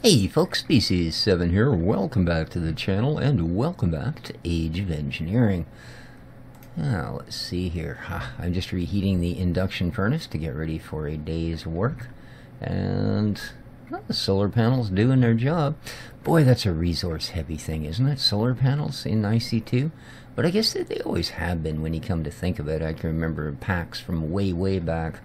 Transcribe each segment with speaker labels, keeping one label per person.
Speaker 1: Hey folks, Species 7 here. Welcome back to the channel and welcome back to Age of Engineering. Now, let's see here. I'm just reheating the induction furnace to get ready for a day's work. And well, the solar panels doing their job. Boy, that's a resource-heavy thing, isn't it? Solar panels in IC2? But I guess they always have been when you come to think of it. I can remember packs from way back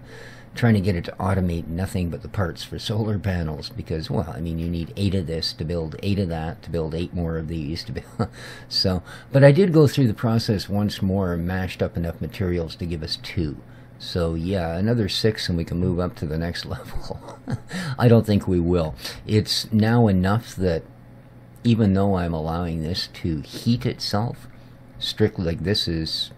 Speaker 1: trying to get it to automate nothing but the parts for solar panels because, well, I mean, you need 8 of this to build 8 of that, to build 8 more of these, to build so, but I did go through the process once more and mashed up enough materials to give us 2. So yeah, another 6 and we can move up to the next level. I don't think we will. It's now enough that even though I'm allowing this to heat itself, strictly like this is,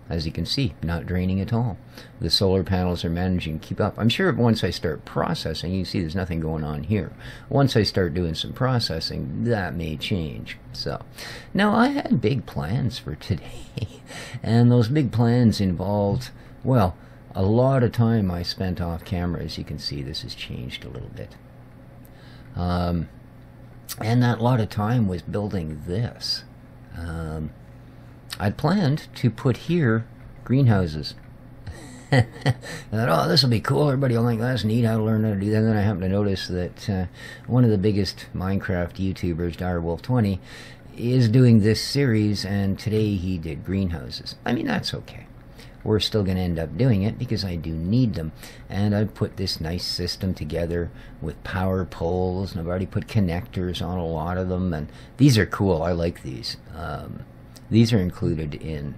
Speaker 1: as you can see, not draining at all. The solar panels are managing to keep up. I'm sure once I start processing, you can see there's nothing going on here. Once I start doing some processing, that may change. So, now I had big plans for today. And those big plans involved, well, a lot of time I spent off camera. As you can see, this has changed a little bit. And that lot of time was building this. I'd planned to put here greenhouses. I thought, oh, this will be cool. Everybody will think that's neat. I'll learn how to do that. And then I happened to notice that one of the biggest Minecraft YouTubers, Direwolf20, is doing this series, and today he did greenhouses. I mean, that's okay. We're still going to end up doing it because I do need them. And I've put this nice system together with power poles, and I've already put connectors on a lot of them. And these are cool. I like these. These are included in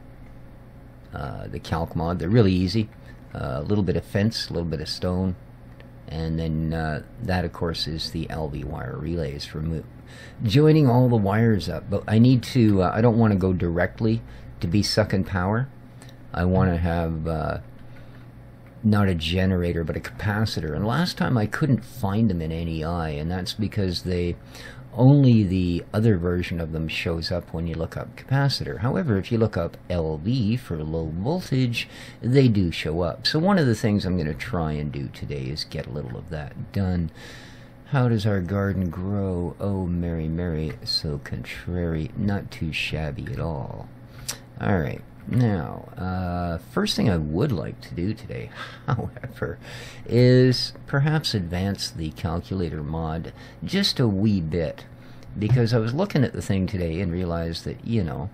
Speaker 1: the calc mod. They're really easy. A little bit of fence, a little bit of stone, and then that, of course, is the LV wire relays for joining all the wires up. But I need to, I don't want to go directly to be sucking power. I want to have not a generator, but a capacitor. And last time I couldn't find them in NEI, and that's because only the other version of them shows up when you look up capacitor. However, if you look up LV for low voltage, they do show up. So one of the things I'm going to try and do today is get a little of that done. How does our garden grow? Oh, Mary, Mary, so contrary. Not too shabby at all. Alright, now, first thing I would like to do today, however, is perhaps advance the calculator mod just a wee bit. Because I was looking at the thing today and realized that, you know,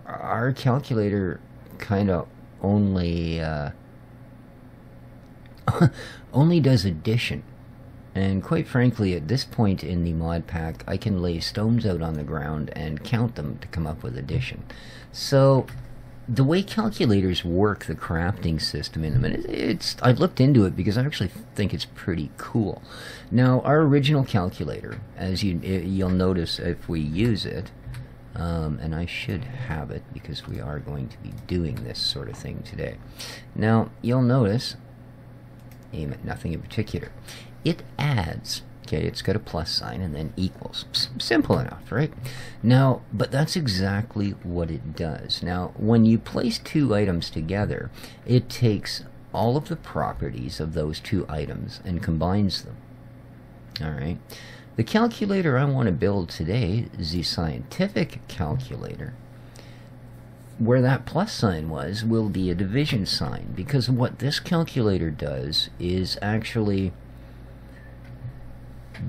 Speaker 1: our calculator kind of only only does addition. And quite frankly, at this point in the mod pack, I can lay stones out on the ground and count them to come up with addition. So, the way calculators work the crafting system in them, and I looked into it because I actually think it's pretty cool. Now, our original calculator, as you'll notice if we use it, and I should have it because we are going to be doing this sort of thing today. Now, you'll notice, aim at nothing in particular. It adds, okay, it's got a plus sign and then equals. Simple enough, right? Now, but that's exactly what it does. Now, when you place 2 items together, it takes all of the properties of those 2 items and combines them. Alright? The calculator I want to build today is the scientific calculator. Where that plus sign was will be a division sign, because what this calculator does is actually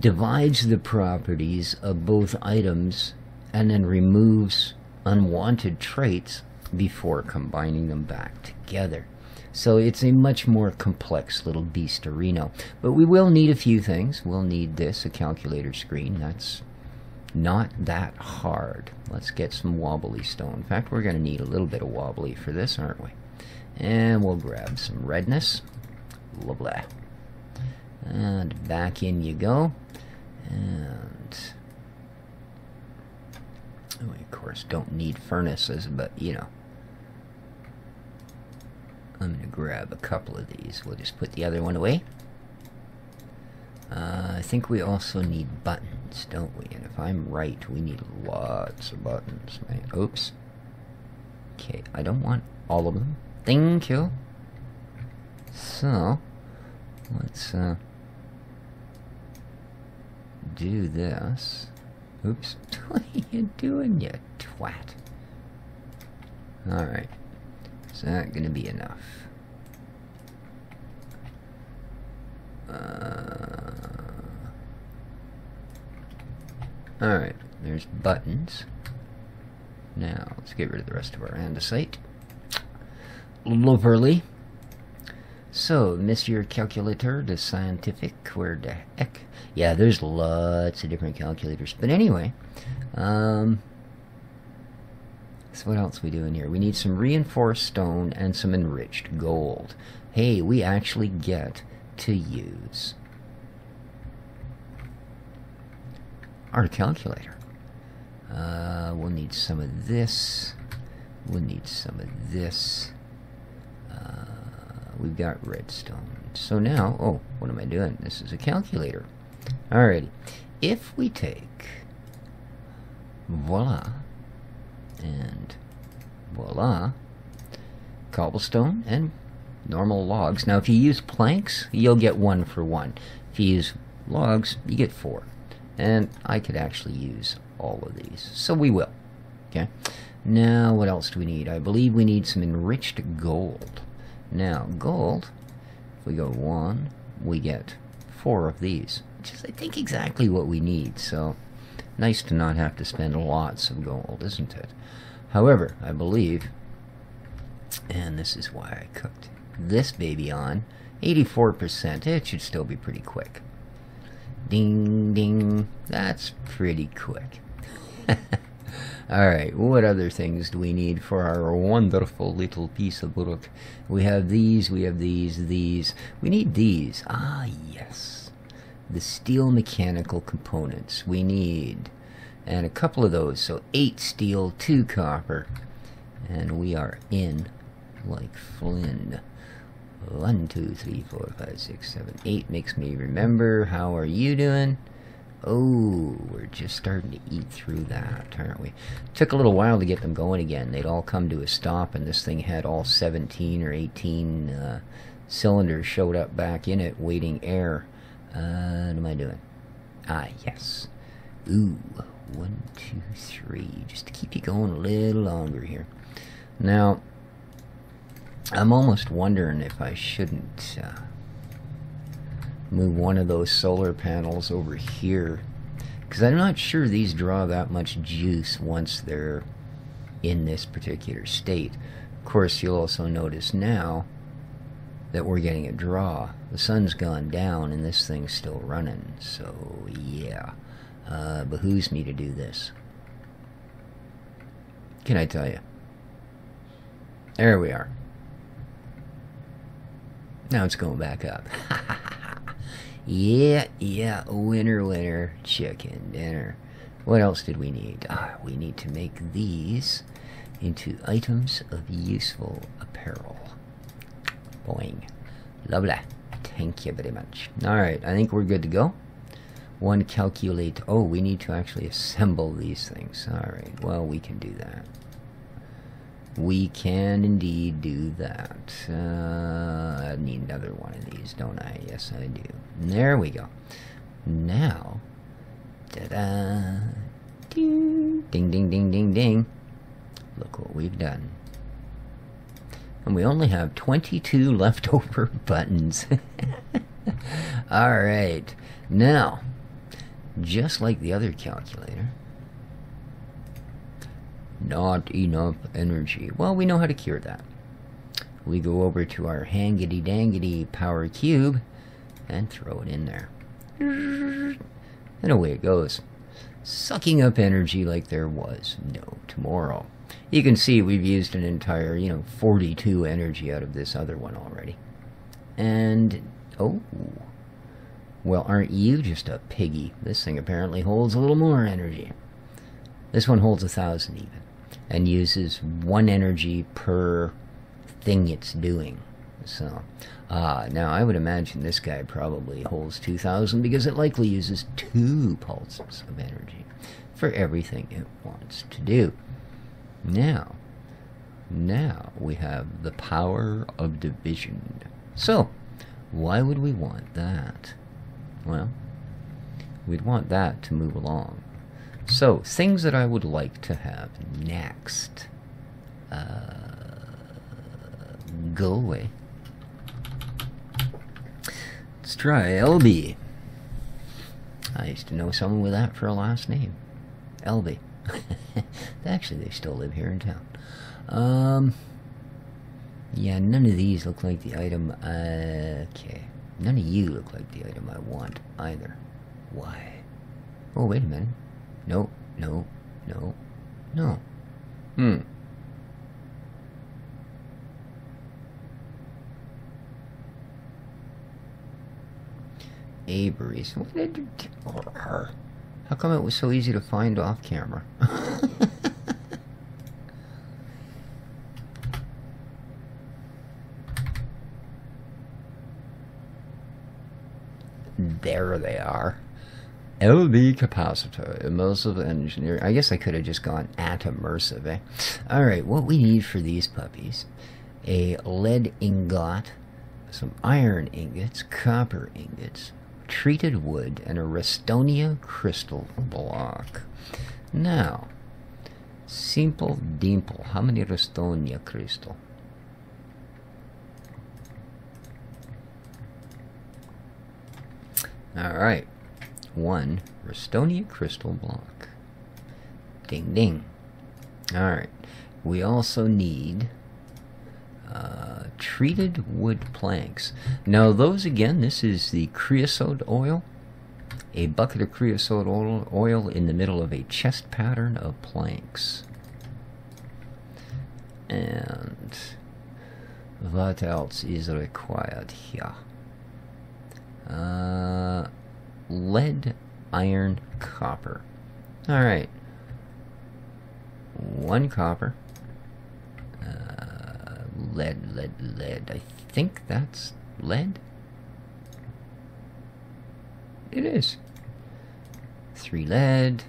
Speaker 1: divides the properties of both items and then removes unwanted traits before combining them back together. So it's a much more complex little beastarino. But we will need a few things. We'll need this, a calculator screen. That's not that hard. Let's get some wobbly stone. In fact, we're going to need a little bit of wobbly for this, aren't we? And we'll grab some redness. Blah, blah. And back in you go. And we, of course, don't need furnaces, but, you know. I'm going to grab a couple of these. We'll just put the other one away. I think we also need buttons, don't we? And if I'm right, we need lots of buttons. Right? Oops. Okay, I don't want all of them. Thank you. So, let's do this. Oops. What are you doing, you twat? Alright. Is that going to be enough? Alright. There's buttons. Now, let's get rid of the rest of our andesite. Lovely. So, Monsieur Calculator, the scientific, where the heck? Yeah, there's lots of different calculators. But anyway, so what else we doing here? We need some reinforced stone and some enriched gold. Hey, we actually get to use our calculator. We'll need some of this. We'll need some of this. We've got redstone. So now, oh, what am I doing? This is a calculator. Alrighty. If we take voila and voila, cobblestone and normal logs. Now, if you use planks, you'll get 1 for 1. If you use logs, you get 4. And I could actually use all of these. So we will. Okay. Now, what else do we need? I believe we need some enriched gold. Now, gold, if we go 1, we get 4 of these, which is, I think, exactly what we need. So, nice to not have to spend lots of gold, isn't it? However, I believe, and this is why I cooked this baby on, 84%, it should still be pretty quick. Ding, ding, that's pretty quick. Alright, what other things do we need for our wonderful little piece of work? We have these, we have these. We need these. Ah, yes. The steel mechanical components. We need, and a couple of those. So 8 steel, 2 copper. And we are in like Flynn. 1, 2, 3, 4, 5, 6, 7, 8 makes me remember. How are you doing? Oh, we're just starting to eat through that, aren't we? Took a little while to get them going again. They'd all come to a stop, and this thing had all 17 or 18 cylinders showed up back in it, waiting air. What am I doing? Ah, yes. Ooh, 1, 2, 3. Just to keep you going a little longer here. Now, I'm almost wondering if I shouldn't move one of those solar panels over here, because I'm not sure these draw that much juice once they're in this particular state. Of course, you'll also notice now that we're getting a draw. The sun's gone down and this thing's still running, so yeah, behooves me to do this. Can I tell you? There we are. Now it's going back up. Yeah, winner, winner, chicken dinner. What else did we need? We need to make these into items of useful apparel. Boing. Lovely. Thank you very much. Alright, I think we're good to go. One calculate. Oh, we need to actually assemble these things. Alright, well, we can do that. We can indeed do that. I need another one of these, don't I? Yes, I do. There we go. Now, ta-da! Ding, ding, ding, ding, ding, ding. Look what we've done. And we only have 22 leftover buttons. Alright. Now, just like the other calculator, not enough energy. Well, we know how to cure that. We go over to our hangity-dangity power cube and throw it in there. And away it goes. Sucking up energy like there was no tomorrow. You can see we've used an entire, 42 energy out of this other one already. And, oh, well, aren't you just a piggy? This thing apparently holds a little more energy. This one holds 1,000 even, and uses 1 energy per thing it's doing. So, now I would imagine this guy probably holds 2,000 because it likely uses 2 pulses of energy for everything it wants to do. Now we have the power of division. So, why would we want that? Well, We'd want that to move along. So, things that I would like to have next. Go away. Let's try LB. I used to know someone with that for a last name. LB. Actually, they still live here in town. Yeah, none of these look like the item. Okay. None of you look like the item I want either. Why? Oh, wait a minute. No, no, no, no. Avery's. What did you do? How come it was so easy to find off camera? There they are. LB capacitor, immersive engineering. I guess I could have just gone at immersive, eh? Alright, what we need for these puppies: a lead ingot, some iron ingots, copper ingots, treated wood, and a Restonia crystal block. Now, simple dimple. How many Restonia crystal? Alright. 1 Restonia crystal block. Ding ding. Alright. We also need treated wood planks. Now those again, this is the creosote oil. A bucket of creosote oil in the middle of a chest pattern of planks. And what else is required here? Lead, iron, copper. Alright. 1 copper. Lead. I think that's lead. It is. 3 lead.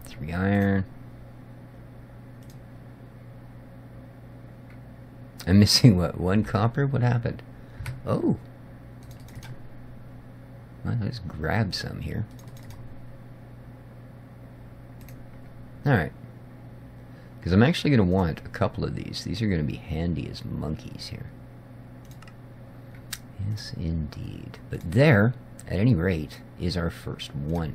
Speaker 1: 3 iron. I'm missing what? 1 copper? What happened? Oh. Well, let's grab some here. Alright. Because I'm actually going to want a couple of these. These are going to be handy as monkeys here. Yes, indeed. But there, at any rate, is our first one.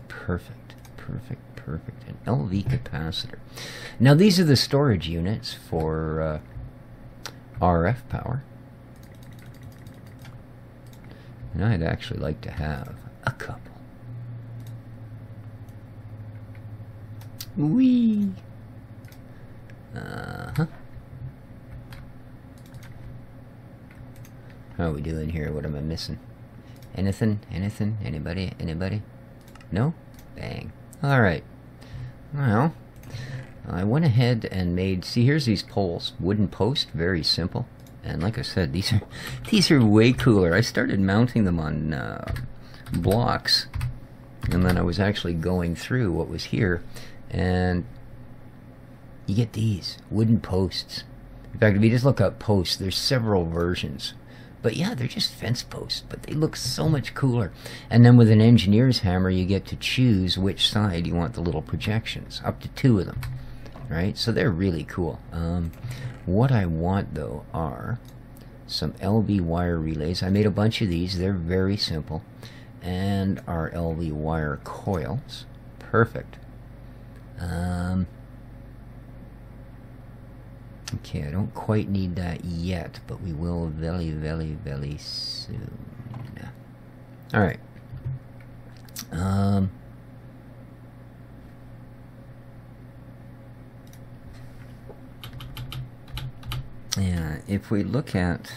Speaker 1: Perfect. Perfect. Perfect. An LV capacitor. Now, these are the storage units for RF power. And I'd actually like to have a couple. Whee! Uh-huh. How are we doing here? What am I missing? Anything? Anything? Anybody? Anybody? No? Bang. Alright. Well, I went ahead and made... See, here's these poles. Wooden post. Very simple. And like I said, these are way cooler. I started mounting them on blocks. And then I was actually going through what was here. And... you get these wooden posts. In fact, if you just look up posts, there's several versions. But yeah, they're just fence posts, but they look so much cooler. And then with an engineer's hammer, you get to choose which side you want the little projections. Up to 2 of them, right? So they're really cool. What I want, though, are some LV wire relays. I made a bunch of these. They're very simple. And our LV wire coils. Perfect. Okay, I don't quite need that yet, but we will very, very, very soon. Alright. Yeah, if we look at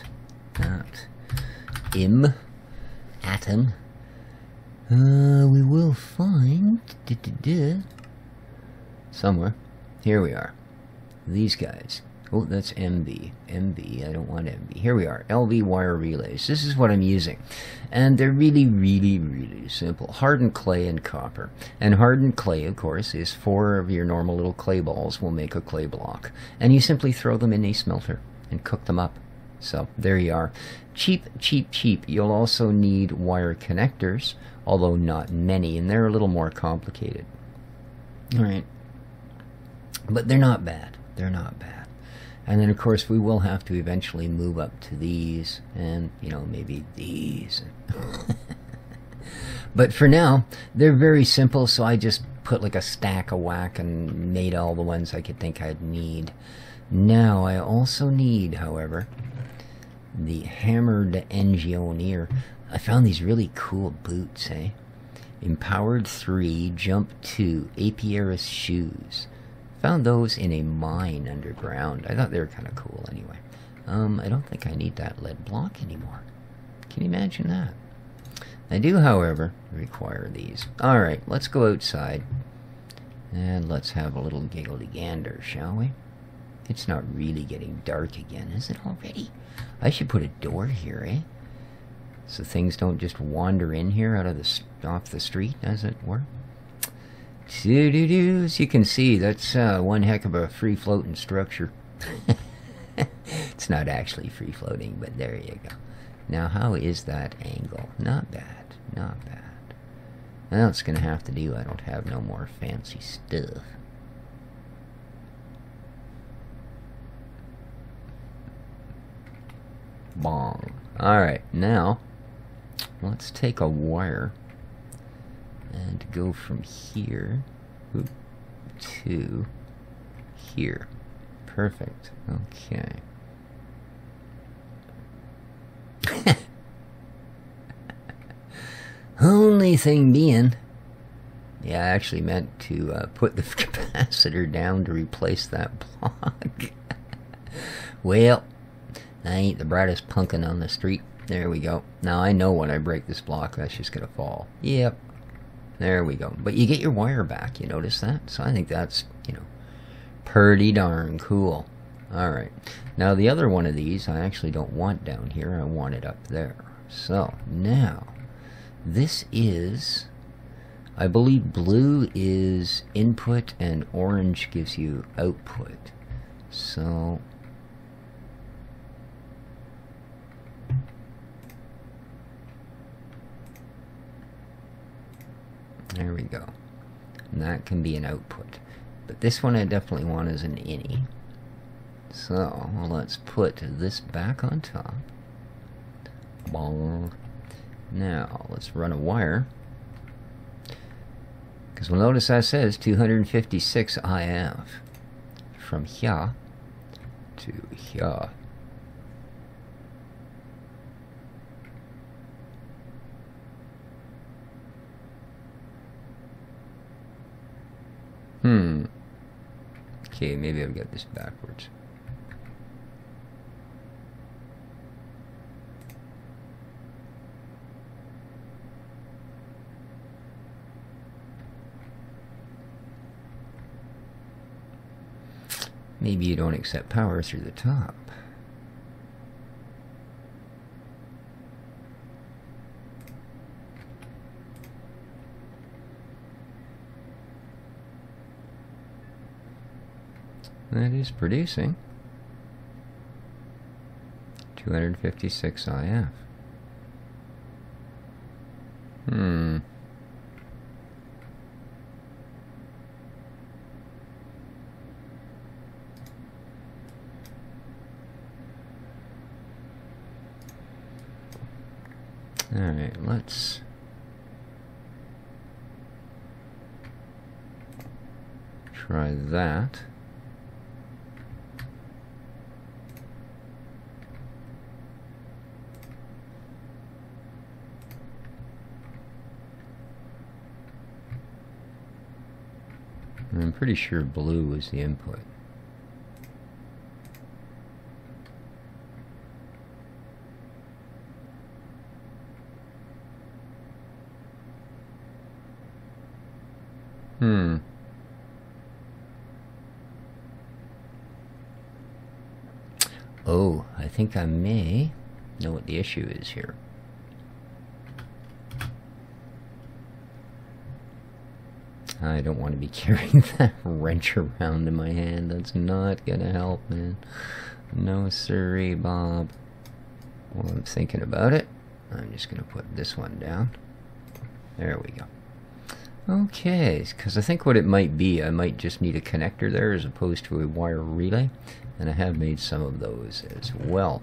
Speaker 1: that atom, we will find somewhere. Here we are. These guys. Oh, that's MB. MB, I don't want MB. Here we are, LV wire relays. This is what I'm using. And they're really, really, really simple. Hardened clay and copper. And hardened clay, of course, is 4 of your normal little clay balls will make a clay block. And you simply throw them in a smelter and cook them up. So there you are. Cheap, cheap, cheap. You'll also need wire connectors, although not many, and they're a little more complicated. All right. But they're not bad. They're not bad. And then, of course, we will have to eventually move up to these and, you know, maybe these. But for now, they're very simple, so I just put like a stack of whack and made all the ones I could think I'd need. Now, I also need, however, the hammered engineer. I found these really cool boots, eh? Empowered 3, jump 2, Apiaris shoes. Found those in a mine underground. I thought they were kind of cool anyway. I don't think I need that lead block anymore. Can you imagine that? I do, however, require these. Alright, let's go outside. And let's have a little giggle-gander, shall we? It's not really getting dark again, is it already? I should put a door here, eh? So things don't just wander in here out of off the street, as it were. Doo-doo-doo. As you can see, that's one heck of a free-floating structure. It's not actually free-floating, but there you go. Now, how is that angle? Not bad, not bad. Well, it's going to have to do. I don't have no more fancy stuff. Bong. Alright, now, let's take a wire and go from here to here. Perfect. Okay. Only thing being, yeah, I actually meant to put the capacitor down to replace that block. Well, I ain't the brightest punkin on the street. There we go. Now I know when I break this block, that's just gonna fall. Yep. There we go. But you get your wire back, you notice that? So I think that's, you know, pretty darn cool. Alright. Now the other one of these I actually don't want down here. I want it up there. So, now, this is, I believe blue is input and orange gives you output. So, there we go. And that can be an output. But this one I definitely want as an innie. So, well, let's put this back on top. Bong. Now, let's run a wire. Because we'll notice that says 256 IF. From here to here. Okay, maybe I've got this backwards. Maybe you don't accept power through the top. That is producing 256 IF. Alright, let's try that. I'm pretty sure blue is the input. Oh, I think I may know what the issue is here. I don't want to be carrying that wrench around in my hand. That's not gonna help, man. No siree, Bob. while I'm thinking about it, I'm just going to put this one down. There we go. Okay, because I think what it might be, I might just need a connector there as opposed to a wire relay, and I have made some of those as well.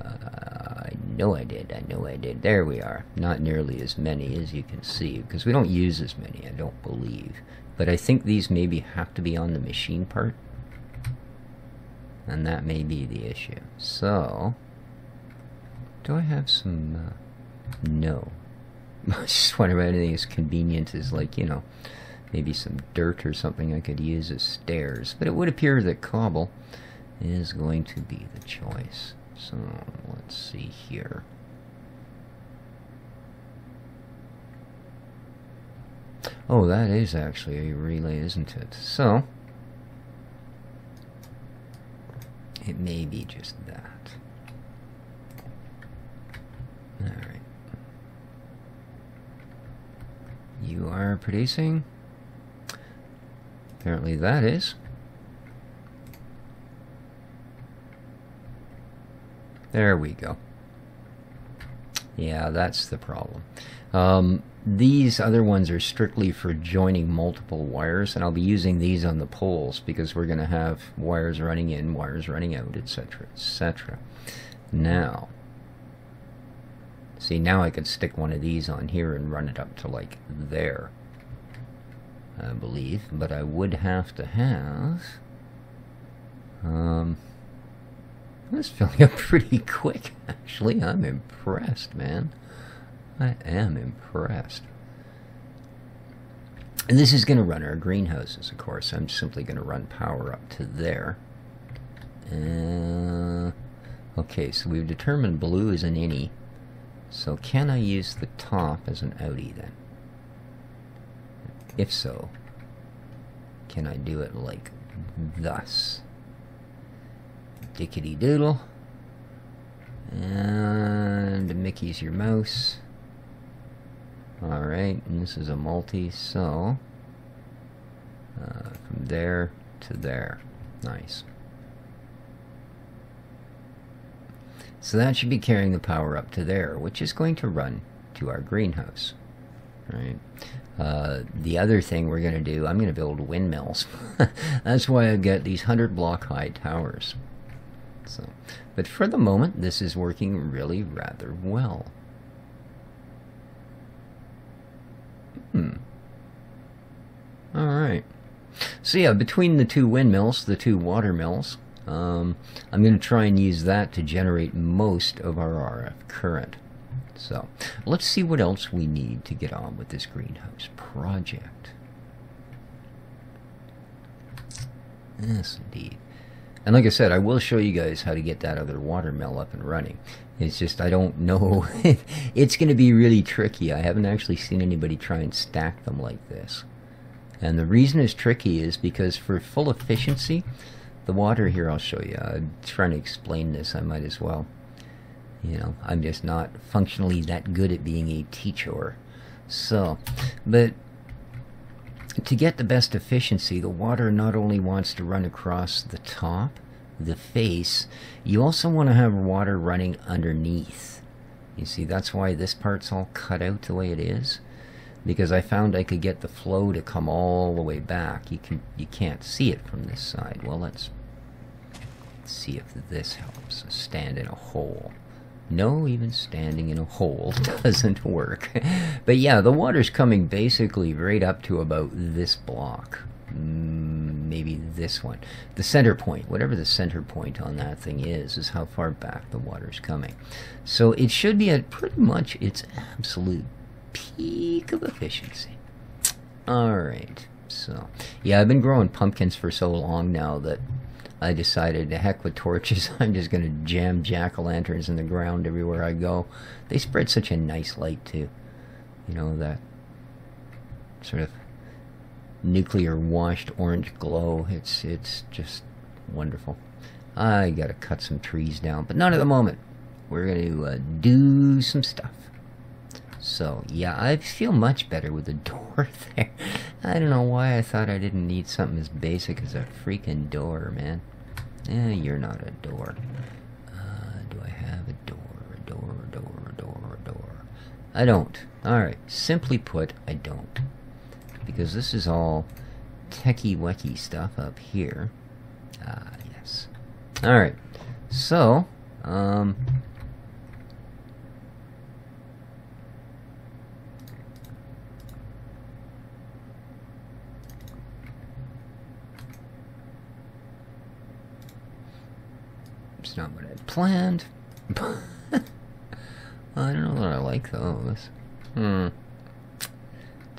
Speaker 1: I know I did. There we are. Not nearly as many as you can see, because we don't use as many, I don't believe. But I think these maybe have to be on the machine part, and that may be the issue. So, do I have some... no. I just wonder if anything as convenient as, like, you know, maybe some dirt or something I could use as stairs. But it would appear that cobble is going to be the choice. So, let's see here. Oh, that is actually a relay, isn't it? So, it may be just that. Alright. You are producing? Apparently that is. There we go. Yeah, that's the problem. These other ones are strictly for joining multiple wires, and I'll be using these on the poles because we're going to have wires running in, wires running out, etc., etc. Now, see, now I could stick one of these on here and run it up to, like, there, I believe, but I would have to have... This is filling up pretty quick, actually. I'm impressed, man. I am impressed. And this is going to run our greenhouses, of course. I'm simply going to run power up to there. Okay, so we've determined blue is an innie. So can I use the top as an outie then? If so, can I do it like thus? Dickety doodle. And Mickey's your mouse. Alright, and this is a multi, so from there to there. Nice. So that should be carrying the power up to there, which is going to run to our greenhouse. Right. The other thing we're going to do, I'm going to build windmills. That's why I've got these 100-block high towers. So, but for the moment, this is working really rather well. Alright. So yeah, between the two windmills, the two water mills, I'm going to try and use that to generate most of our RF current. So, let's see what else we need to get on with this greenhouse project. Yes, indeed. And like I said, I will show you guys how to get that other water mill up and running. It's just, I don't know. It's going to be really tricky. I haven't actually seen anybody try and stack them like this. And the reason it's tricky is because for full efficiency, the water here, I'll show you. I'm trying to explain this, I might as well. You know, I'm just not functionally that good at being a teacher. So, but to get the best efficiency, the water not only wants to run across the top, the face, you also want to have water running underneath. You see, that's why this part's all cut out the way it is. Because I found I could get the flow to come all the way back. You can't see it from this side. Well, let's see if this helps. Stand in a hole. No, even standing in a hole doesn't work. But yeah, the water's coming basically right up to about this block. Maybe this one. The center point, whatever the center point on that thing is how far back the water's coming. So it should be at pretty much its absolute peak of efficiency. Alright, so yeah, I've been growing pumpkins for so long now that I decided to heck with torches. I'm just going to jam jack-o'-lanterns in the ground everywhere I go. They spread such a nice light too. You know, that sort of nuclear washed orange glow. It's just wonderful. I gotta cut some trees down, but not at the moment. We're gonna do some stuff. So yeah, I feel much better with the door there. I don't know why I thought I didn't need something as basic as a freaking door, man. You're not a door. Do I have a door? I don't. Alright, simply put, I don't. Because this is all techie-wecky stuff up here. Ah, yes. Alright, so, it's not what I planned. I don't know that I like those. Don't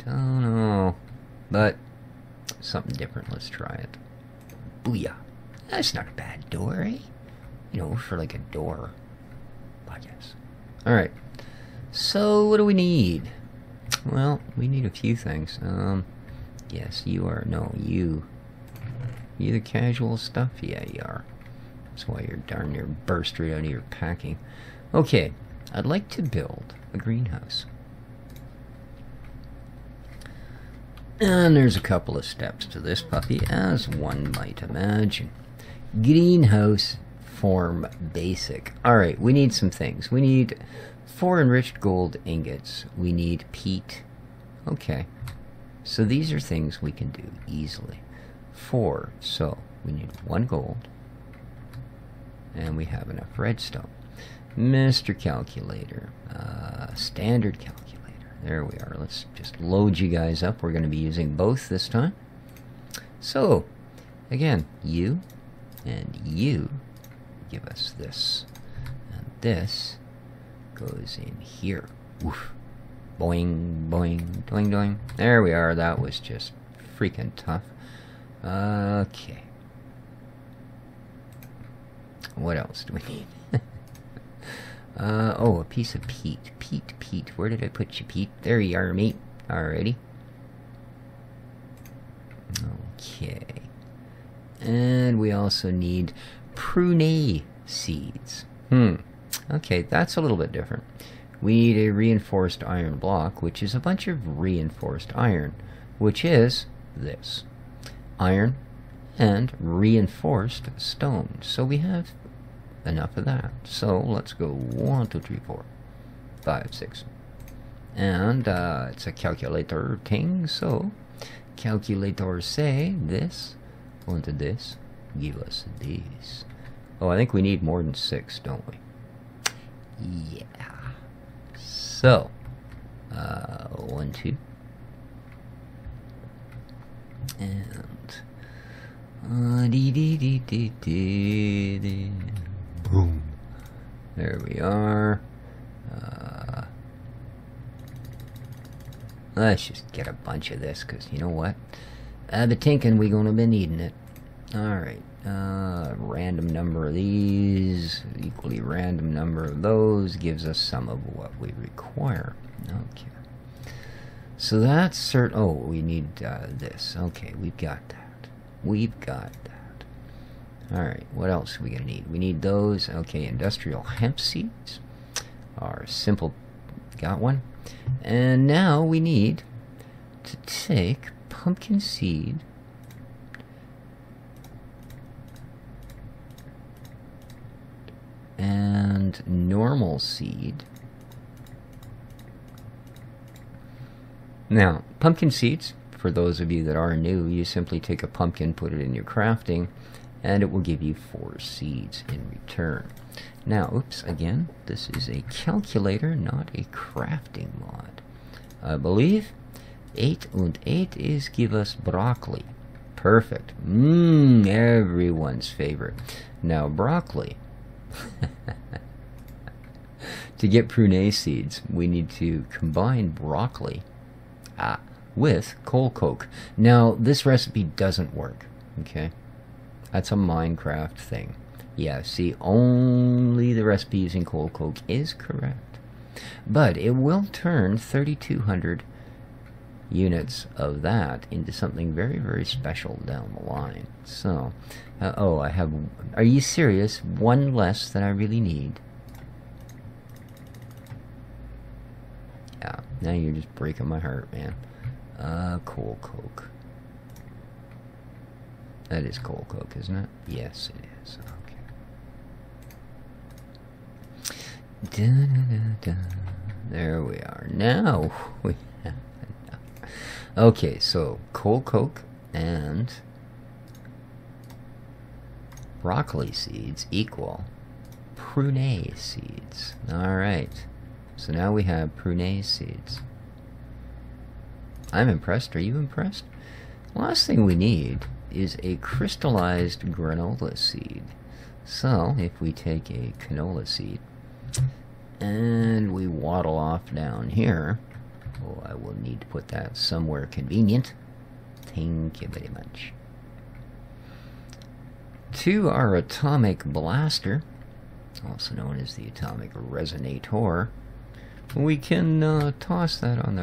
Speaker 1: know. But, something different. Let's try it. Booyah. That's not a bad door, eh? You know, for like a door. I guess. Alright. So, what do we need? Well, we need a few things. Yes, you are. No, you. You the casual stuff? Yeah, you are. That's why you're darn near burst right out of your packing. Okay. I'd like to build a greenhouse. And there's a couple of steps to this puppy, as one might imagine. Greenhouse form basic. Alright, we need some things. We need 4 enriched gold ingots. We need peat. Okay. So these are things we can do easily. 4. So we need 1 gold. And we have enough redstone. Mr. Calculator, standard calculator. There we are. Let's just load you guys up. We're going to be using both this time. So, again, you and you give us this. And this goes in here. Oof. Boing, boing, doing, doing. There we are. That was just freaking tough. Okay. What else do we need? Oh, a piece of peat. Peat. Where did I put you, Pete? There you are, mate. Alrighty. Okay. And we also need prune seeds. Okay, that's a little bit different. We need a reinforced iron block, which is a bunch of reinforced iron, which is this. Iron and reinforced stone. So we have enough of that. So let's go 1, 2, 3, 4, 5, 6. And it's a calculator thing, so calculator say this and this give us this. Oh, I think we need more than 6, don't we? Yeah. So 1, 2, and boom. There we are. Let's just get a bunch of this, because you know what? I've been thinking we're going to be needing it. Alright. Random number of these, equally random number of those, gives us some of what we require. Okay. So that's certain. Oh, we need this. Okay, we've got that. We've got that. Alright, what else are we going to need? We need those. Okay, industrial hemp seeds are simple. Got one. And now we need to take pumpkin seed and normal seed. Now, pumpkin seeds, for those of you that are new, you simply take a pumpkin, put it in your crafting, and it will give you 4 seeds in return. Now, oops, again, this is a calculator, not a crafting mod. I believe 8 and 8 is give us broccoli. Perfect. Everyone's favorite. Now, broccoli. To get prune seeds, we need to combine broccoli with coal coke. Now, this recipe doesn't work, okay? That's a Minecraft thing. Yeah, see, only the recipe using coal coke is correct. But it will turn 3,200 units of that into something very, very special down the line. So, oh, I have... Are you serious? 1 less than I really need. Yeah, now you're just breaking my heart, man. Coal coke. That is coal coke, isn't it? Yes, it is. Okay. There we are. Now we have enough. Okay, so coal coke and broccoli seeds equal prune seeds. Alright. So now we have prune seeds. I'm impressed. Are you impressed? The last thing we need is a crystallized granola seed. So if we take a canola seed and we waddle off down here, oh, I will need to put that somewhere convenient. Thank you very much. To our atomic blaster, also known as the atomic resonator, we can toss it on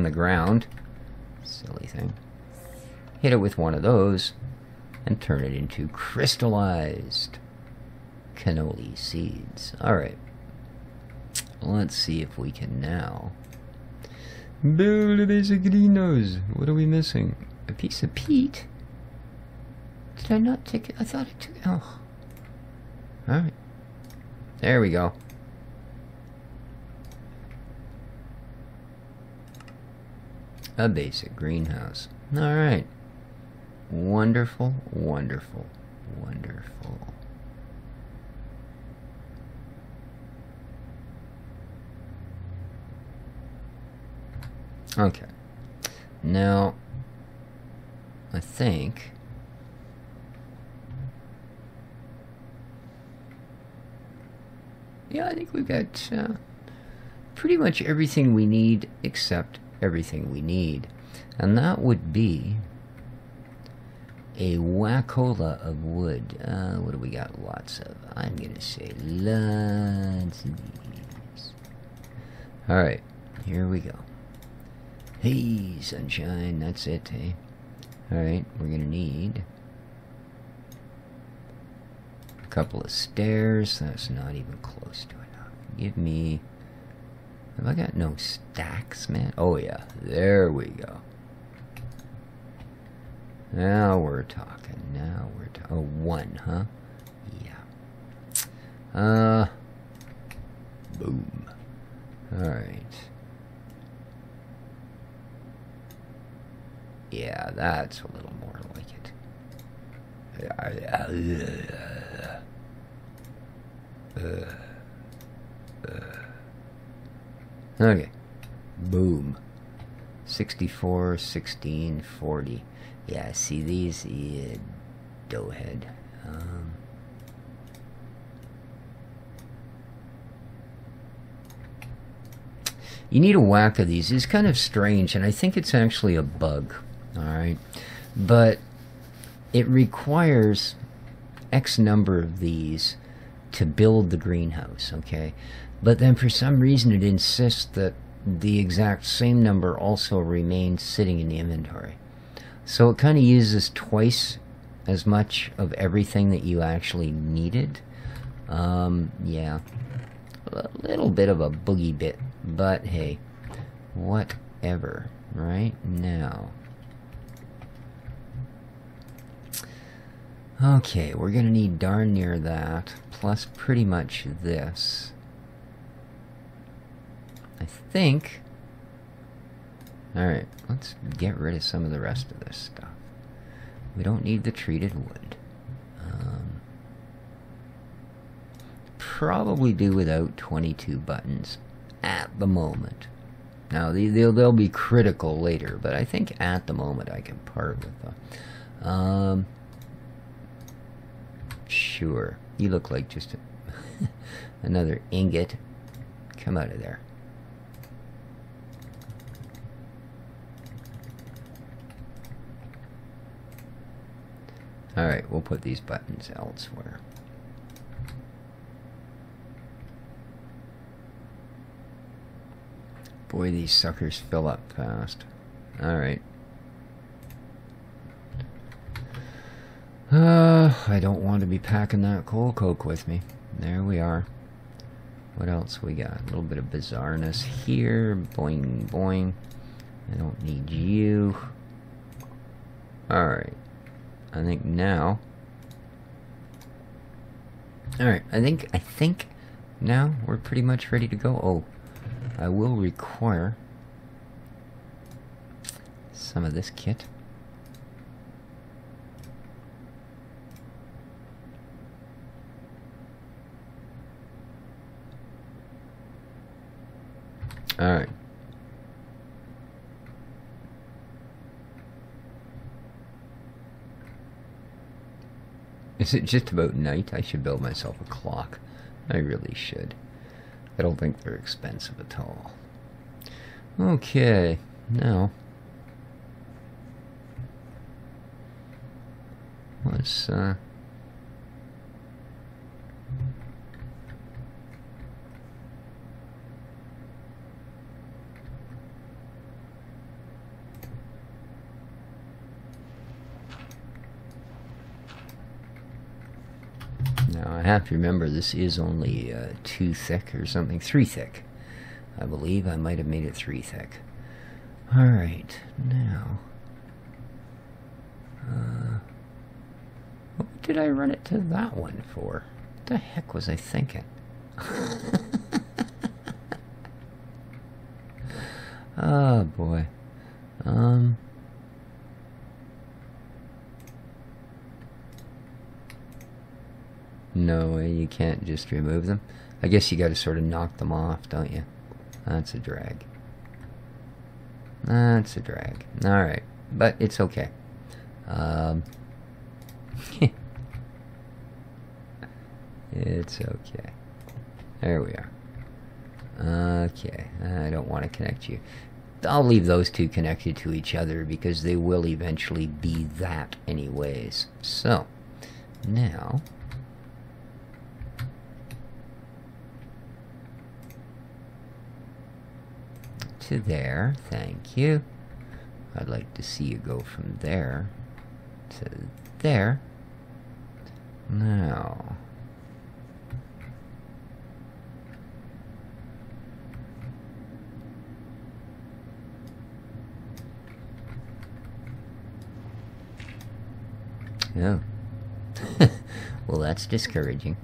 Speaker 1: the ground. Silly thing. Hit it with one of those and turn it into crystallized cannoli seeds. Alright. Let's see if we can now build a basic greenhouse. What are we missing? A piece of peat? Did I not take it? I thought I took it. Oh. Alright. There we go. A basic greenhouse. Alright. Wonderful, wonderful, wonderful. Okay. Now, I think I think we've got pretty much everything we need except everything we need. And that would be a wackola of wood. What do we got? Lots of. I'm going to say lots of these. Alright, here we go. Hey, sunshine, that's it, hey? Alright, we're going to need a couple of stairs. That's not even close to enough. Give me... Have I got no stacks, man? Oh, yeah. There we go. Now we're talking. Now we're talking. Oh, one, huh? Yeah. Boom. Alright. Yeah, that's a little more like it. Okay. Boom. 64, 16, 40. Yeah, see these? Yeah, doughhead. You need a whack of these. It's kind of strange, and I think it's actually a bug. Alright? But it requires X number of these to build the greenhouse, okay? But then for some reason it insists that the exact same number also remains sitting in the inventory. So it kind of uses twice as much of everything that you actually needed. Yeah. A little bit of a boogie bit, but hey, whatever. Right now. Okay, we're gonna need darn near that, plus pretty much this. I think... Alright, let's get rid of some of the rest of this stuff. We don't need the treated wood. Probably do without 22 buttons at the moment. Now, they'll be critical later, but I think at the moment I can part with them. Sure. You look like just another ingot. Come out of there. Alright, we'll put these buttons elsewhere. Boy, these suckers fill up fast. Alright. I don't want to be packing that coal coke with me. There we are. What else we got? A little bit of bizarreness here. Boing, boing. I don't need you. Alright. I think now... Alright, I think now we're pretty much ready to go. Oh, I will require some of this kit. Alright. Is it just about night? I should build myself a clock. I really should. I don't think they're expensive at all. Okay, now let's now I have to remember this is only 2 thick or something, 3 thick. I believe I might have made it 3 thick. Alright, now what did I run it to that one for? What the heck was I thinking? Oh boy. No, you can't just remove them. I guess you gotta sort of knock them off, don't you? That's a drag. That's a drag. Alright, but it's okay. It's okay. There we are. Okay, I don't want to connect you. I'll leave those two connected to each other because they will eventually be that anyways. So, now to there, thank you. I'd like to see you go from there to there. Now oh. Well, that's discouraging.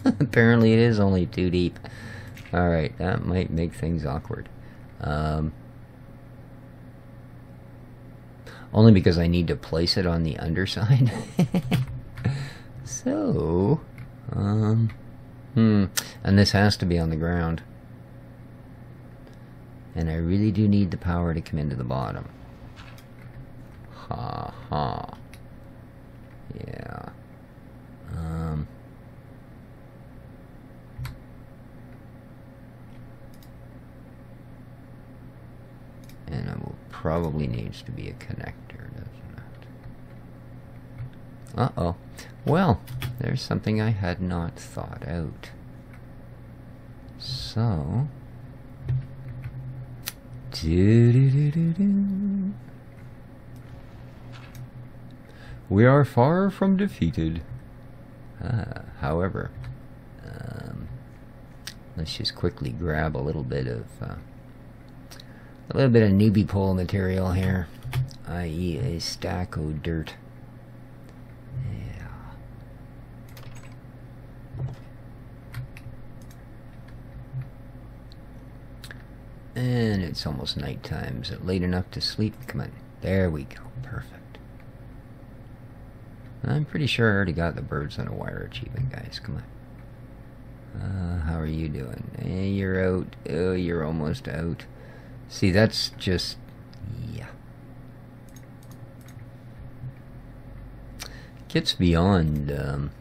Speaker 1: Apparently it is only 2 deep. Alright, that might make things awkward. Only because I need to place it on the underside. So, and this has to be on the ground. And I really do need the power to come into the bottom. Ha ha. Yeah. And it will probably needs to be a connector, doesn't it? Uh-oh. Well, there's something I had not thought out. So, we are far from defeated. However, let's just quickly grab a little bit of newbie pole material here, i.e. a stack of dirt. Yeah. And it's almost nighttime. Is it late enough to sleep? Come on. There we go. Perfect. I'm pretty sure I already got the birds on a wire achievement, guys. Come on. How are you doing? Hey, you're out. Oh, you're almost out. See, that's just... yeah. Gets beyond...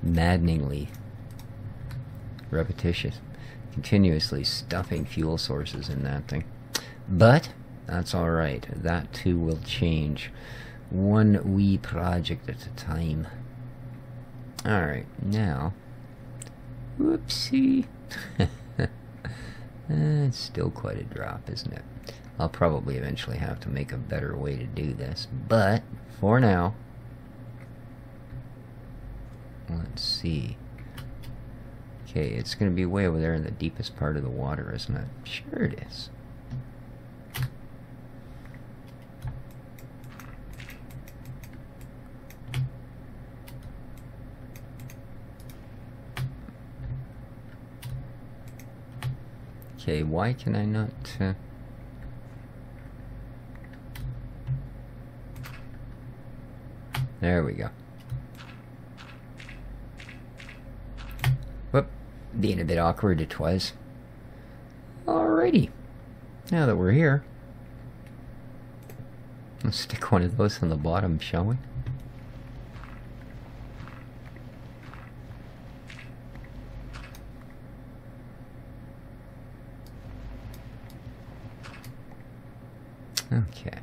Speaker 1: maddeningly repetitious. Continuously stuffing fuel sources in that thing. But, that's alright. That too will change. One wee project at a time. Alright, now... whoopsie. It's still quite a drop, isn't it? I'll probably eventually have to make a better way to do this. But, for now... let's see. Okay, it's going to be way over there in the deepest part of the water, isn't it? Sure it is. Okay, why can I not... There we go. Whoop. Being a bit awkward it was. Alrighty. Now that we're here, let's stick one of those on the bottom, shall we? Okay.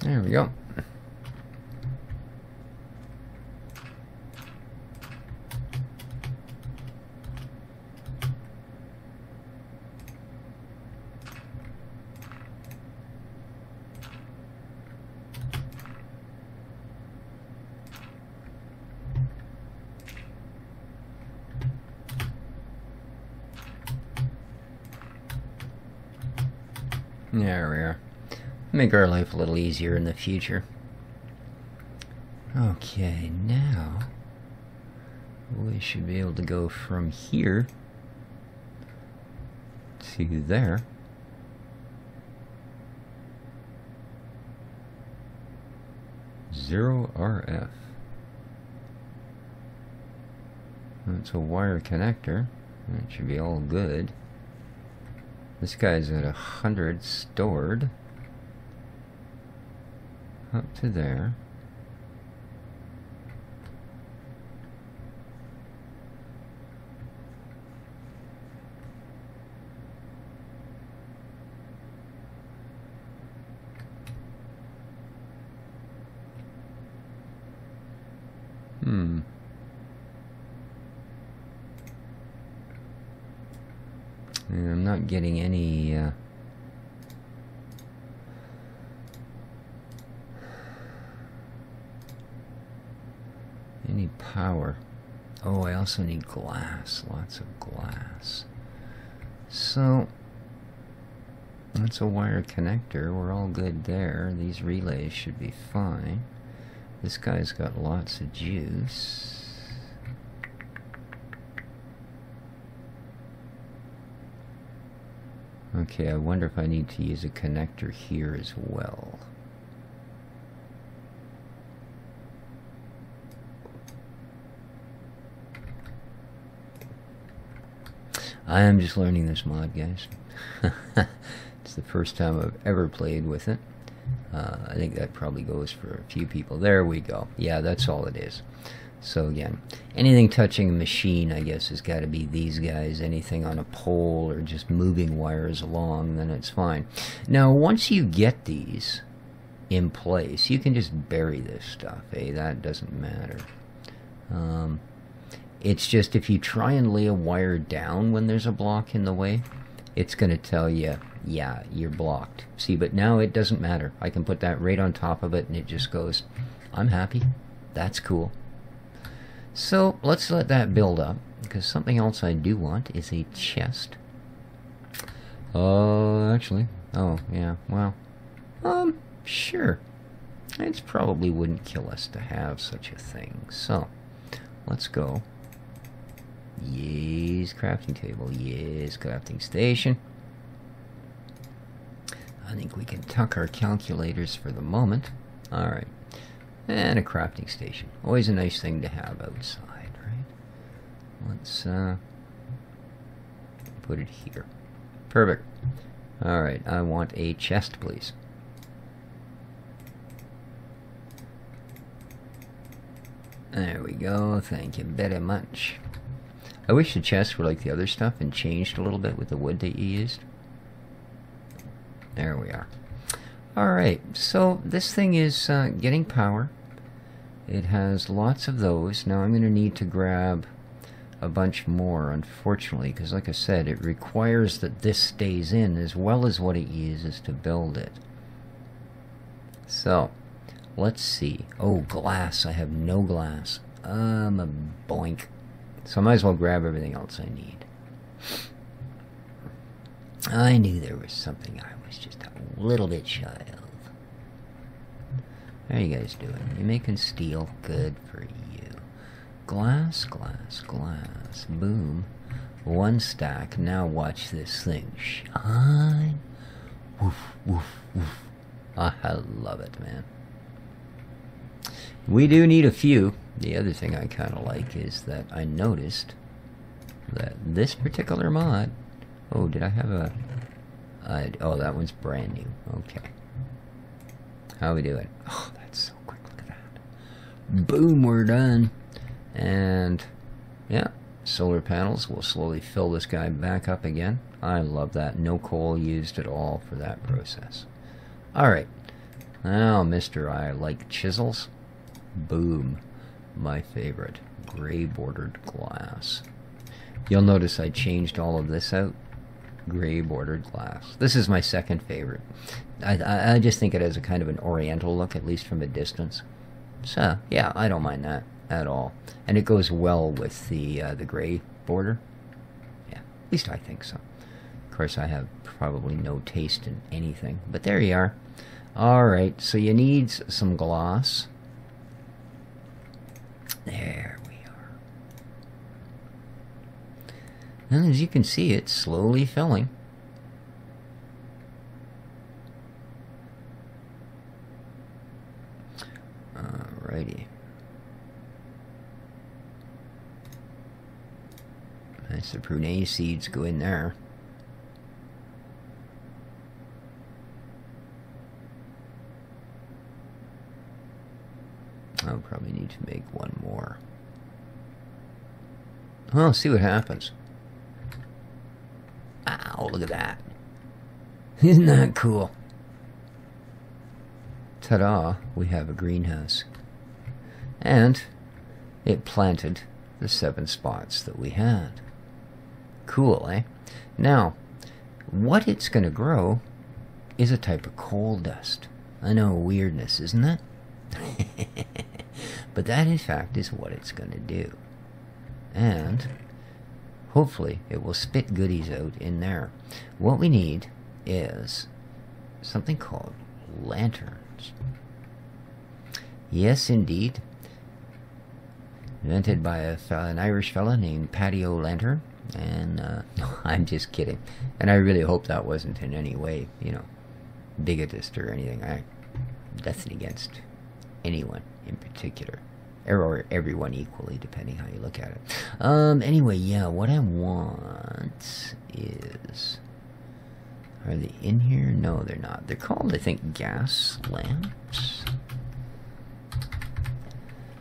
Speaker 1: There we go. There we are. Make our life a little easier in the future. Okay, now we should be able to go from here to there. Zero RF. That's a wire connector. That should be all good. This guy's at 100 stored. Up to there. And I'm not getting any power. Oh, I also need glass. Lots of glass. So that's a wire connector. We're all good there. These relays should be fine. This guy's got lots of juice. Okay, I wonder if I need to use a connector here as well. I am just learning this mod, guys. It's the first time I've ever played with it. I think that probably goes for a few people. There we go. Yeah, that's all it is. So again, anything touching a machine, I guess, has got to be these guys. Anything on a pole or just moving wires along, then it's fine. Now, once you get these in place, you can just bury this stuff. That doesn't matter. It's just if you try and lay a wire down when there's a block in the way, it's going to tell you, yeah, you're blocked. See, but now it doesn't matter. I can put that right on top of it and it just goes, I'm happy. That's cool. So let's let that build up, because something else I do want is a chest. Actually, oh, yeah, well, sure. It probably wouldn't kill us to have such a thing. So, let's go. Yes, crafting table. Yes, crafting station. I think we can tuck our calculators for the moment. Alright. And a crafting station. Always a nice thing to have outside, right? Let's put it here. Perfect. Alright, I want a chest, please. There we go. Thank you very much. I wish the chests were like the other stuff and changed a little bit with the wood that you used. There we are. Alright, so this thing is getting power. It has lots of those. Now I'm going to need to grab a bunch more, unfortunately, because like I said, it requires that this stays in as well as what it uses to build it. So, let's see. Oh, glass. I have no glass. A boink. So I might as well grab everything else I need. I knew there was something I was just a little bit shy of. How are you guys doing? You making steel? Good for you. Glass, glass, glass. Boom. One stack. Now watch this thing shine. Woof, woof, woof. I love it, man. We do need a few. The other thing I kind of like is that I noticed that this particular mod... Oh, did I have a... oh, that one's brand new. Okay. How we doing? Oh, that's so quick. Look at that. Boom, we're done. And, yeah, solar panels will slowly fill this guy back up again. I love that. No coal used at all for that process. Alright. Now, Mr. I like chisels. Boom. My favorite. Gray bordered glass. You'll notice I changed all of this out. Gray bordered glass. This is my second favorite. I just think it has a kind of an oriental look, at least from a distance. So, yeah, I don't mind that at all. And it goes well with the gray border. Yeah, at least I think so. Of course, I have probably no taste in anything. But there you are. Alright, so you need some gloss. There we are. And as you can see, it's slowly filling. Alrighty. Nice, the prune seeds go in there. I'll probably need to make one more. Well, see what happens. Ow, look at that. Isn't that cool? Ta-da, we have a greenhouse. And it planted the 7 spots that we had. Cool, eh? Now, what it's going to grow is a type of coal dust. I know, weirdness, isn't it? But that, in fact, is what it's going to do. And hopefully it will spit goodies out in there. What we need is something called lanterns. Yes, indeed. Invented by an Irish fella named Patio Lantern. And I'm just kidding. And I really hope that wasn't in any way, you know, bigotist or anything. Nothing against anyone in particular, or everyone equally, depending how you look at it. Anyway, yeah, what I want is... Are they in here? No, they're not. They're called, I think, gas lamps.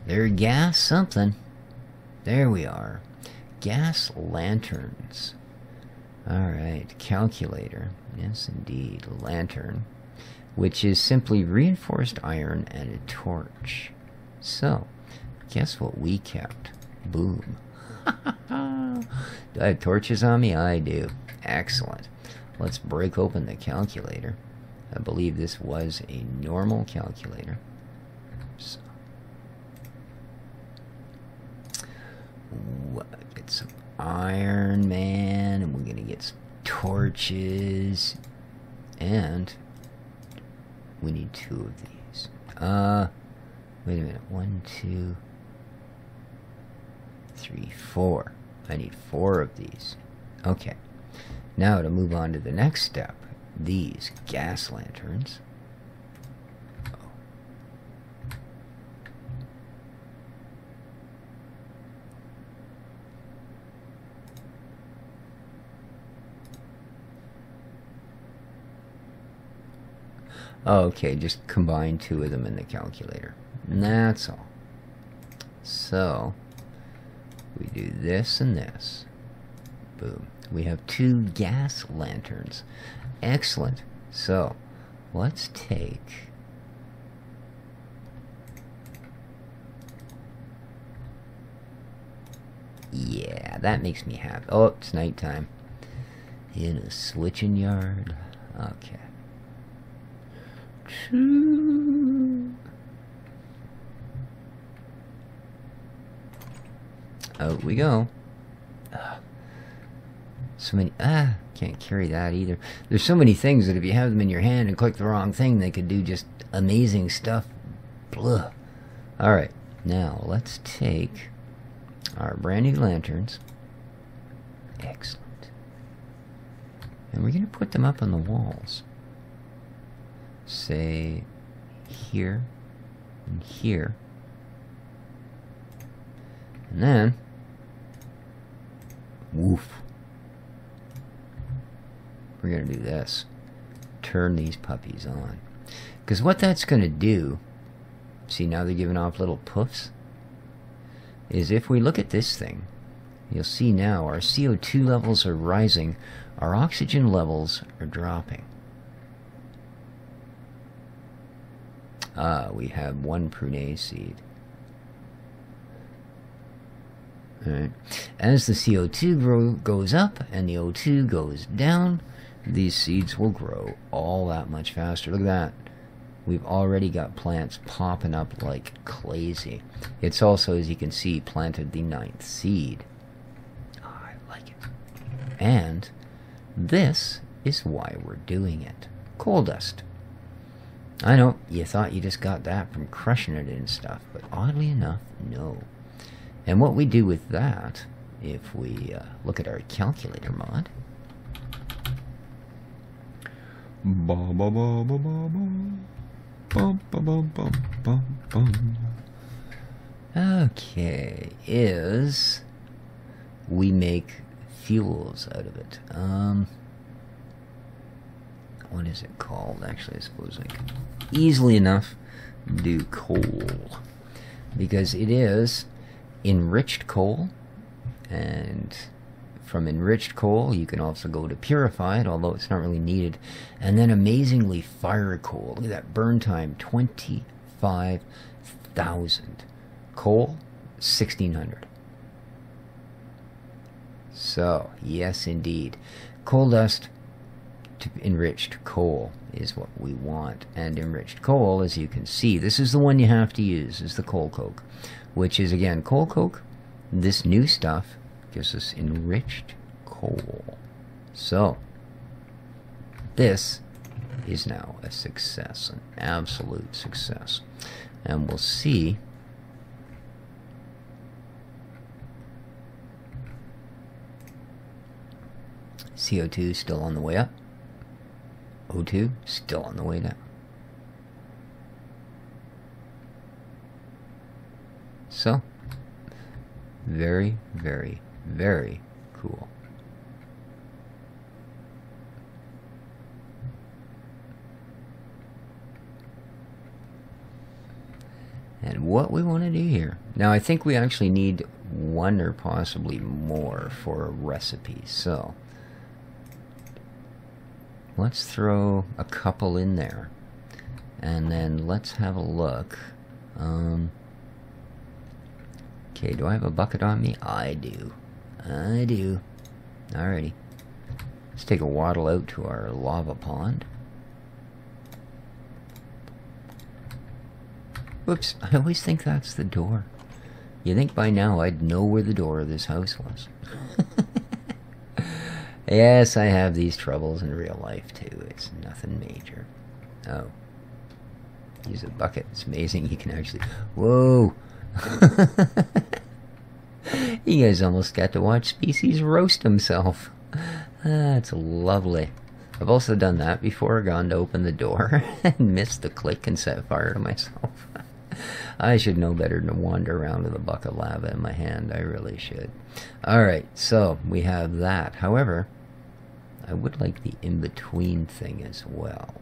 Speaker 1: They're gas something. There we are. Gas lanterns. Alright, calculator. Yes, indeed. Lantern. Which is simply reinforced iron and a torch. So, guess what we kept? Boom. Do I have torches on me? I do. Excellent. Let's break open the calculator. I believe this was a normal calculator. So, get some iron, man, and we're going to get some torches. And we need 2 of these. Wait a minute. 1, 2, 3, 4. I need 4 of these. Okay. Now to move on to the next step. These gas lanterns. Okay, just combine 2 of them in the calculator. And that's all. So, we do this and this. Boom. We have 2 gas lanterns. Excellent. So, let's take... Yeah, that makes me happy. Oh, it's nighttime. In a switching yard. Okay. Out we go. So many... can't carry that either. There's so many things that if you have them in your hand and click the wrong thing, they could do just amazing stuff. Blah. Alright, now let's take our brand new lanterns. Excellent. And we're going to put them up on the walls. Say here and here. And then, woof. We're going to do this. Turn these puppies on. Because what that's going to do, see now they're giving off little puffs, is if we look at this thing, you'll see now our CO2 levels are rising, our oxygen levels are dropping. We have one prune seed. Alright. As the CO2 goes up and the O2 goes down, these seeds will grow all that much faster. Look at that. We've already got plants popping up like crazy. It's also, as you can see, planted the 9th seed. Oh, I like it. And this is why we're doing it. Coal dust. I know, you thought you just got that from crushing it and stuff, but oddly enough, no. And what we do with that, if we look at our calculator mod, okay, is we make fuels out of it. What is it called? Actually, I suppose I can easily enough do coal, because it is enriched coal, and from enriched coal you can also go to purified, although it's not really needed, and then amazingly fire coal. Look at that burn time, 25,000. Coal, 1,600. So yes, indeed, coal dust to enriched coal is what we want. And enriched coal, as you can see, this is the one you have to use, is the coal coke, which is again coal coke. This new stuff gives us enriched coal. So this is now a success, an absolute success. And we'll see CO2 still on the way up. O2 still on the way down. So, very, very, very cool. And what we want to do here. Now, I think we actually need one or possibly more for a recipe. So, let's throw a couple in there. And then let's have a look. Okay, do I have a bucket on me? I do. I do. Alrighty. Let's take a waddle out to our lava pond. Whoops, I always think that's the door. You think by now I'd know where the door of this house was. Yes, I have these troubles in real life too. It's nothing major. Oh. Use a bucket. It's amazing you can actually... Whoa! You guys almost got to watch Species roast himself. That's lovely. I've also done that before, gone to open the door and missed the click and set fire to myself. I should know better than to wander around with a bucket of lava in my hand. I really should. Alright, so we have that. However, I would like the in-between thing as well.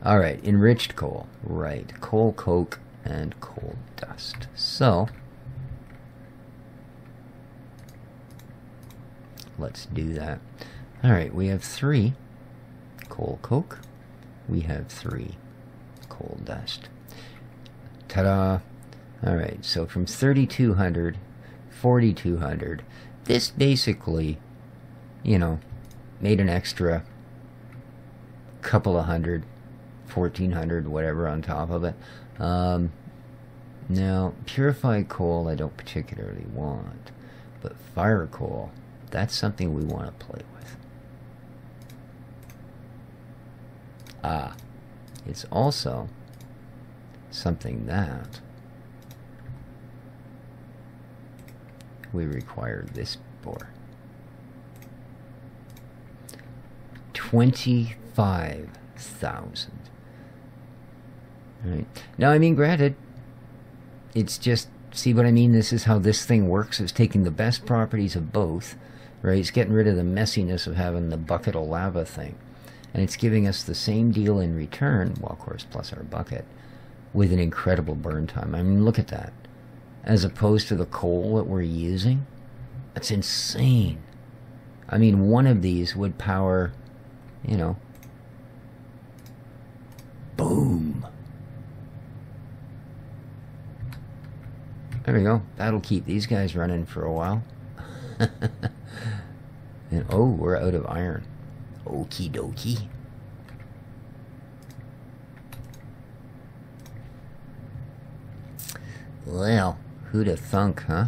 Speaker 1: Alright, enriched coal. Right, coal coke and coal dust. So, let's do that. Alright, we have 3 coal coke. We have 3 coal dust. Ta-da! Alright, so from 3,200, 4,200. This basically, you know, made an extra couple of hundred, 1,400, whatever on top of it. Now, purified coal I don't particularly want, but fire coal, that's something we want to play with. Ah, it's also something that we require this for. 25,000. Right. Now, I mean, granted, it's just, see what I mean? This is how this thing works. It's taking the best properties of both, right? It's getting rid of the messiness of having the bucket of lava thing. And it's giving us the same deal in return, well, of course, plus our bucket, with an incredible burn time. I mean, look at that. As opposed to the coal that we're using. That's insane. I mean, one of these would power, you know, boom. There we go. That'll keep these guys running for a while. And oh, we're out of iron. Okie dokie. Well, who'd have thunk, huh?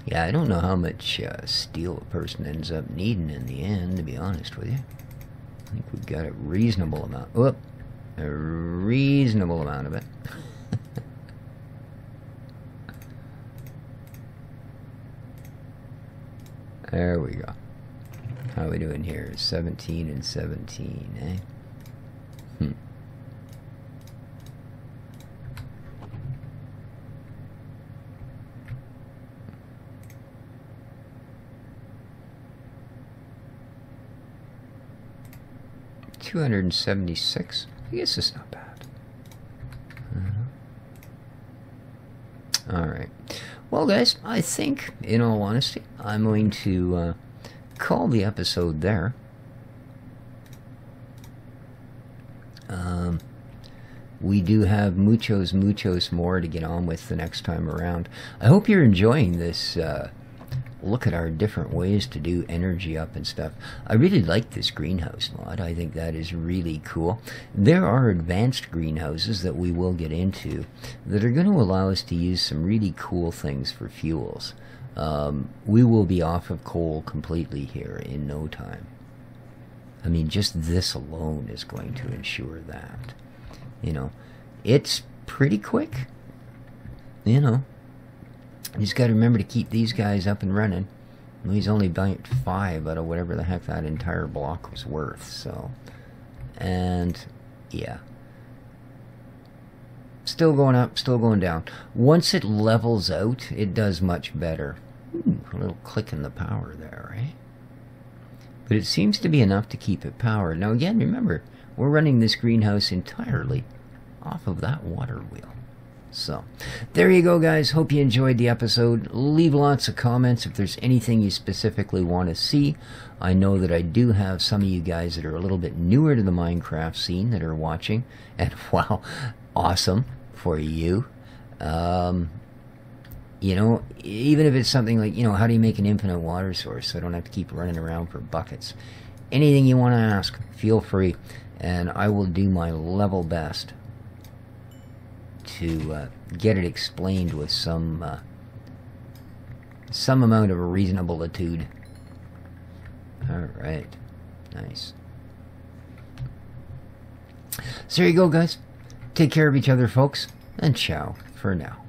Speaker 1: Yeah, I don't know how much steel a person ends up needing in the end, to be honest with you. I think we've got a reasonable amount. Whoop! A reasonable amount of it. There we go. How are we doing here? 17 and 17, eh? 276. I guess it's not bad. Alright. Well, guys, I think, in all honesty, I'm going to call the episode there. We do have muchos more to get on with the next time around. I hope you're enjoying this look at our different ways to do energy up and stuff. I really like this greenhouse mod. I think that is really cool. There are advanced greenhouses that we will get into that are going to allow us to use some really cool things for fuels. We will be off of coal completely here in no time. I mean, just this alone is going to ensure that. You know, it's pretty quick. You know, you just got to remember to keep these guys up and running. Well, he's only banked 5 out of whatever the heck that entire block was worth, so. And, yeah. Still going up, still going down. Once it levels out, it does much better. Ooh, a little click in the power there, right? But it seems to be enough to keep it powered. Now, again, remember, we're running this greenhouse entirely off of that water wheel. So, there you go, guys. Hope you enjoyed the episode. Leave lots of comments if there's anything you specifically want to see. I know that I do have some of you guys that are a little bit newer to the Minecraft scene that are watching. And, wow, awesome for you. You know, even if it's something like, you know, how do you make an infinite water source so I don't have to keep running around for buckets? Anything you want to ask, feel free. And I will do my level best to get it explained with some amount of reasonableitude. Alright. Nice. So there you go, guys. Take care of each other, folks. And ciao for now.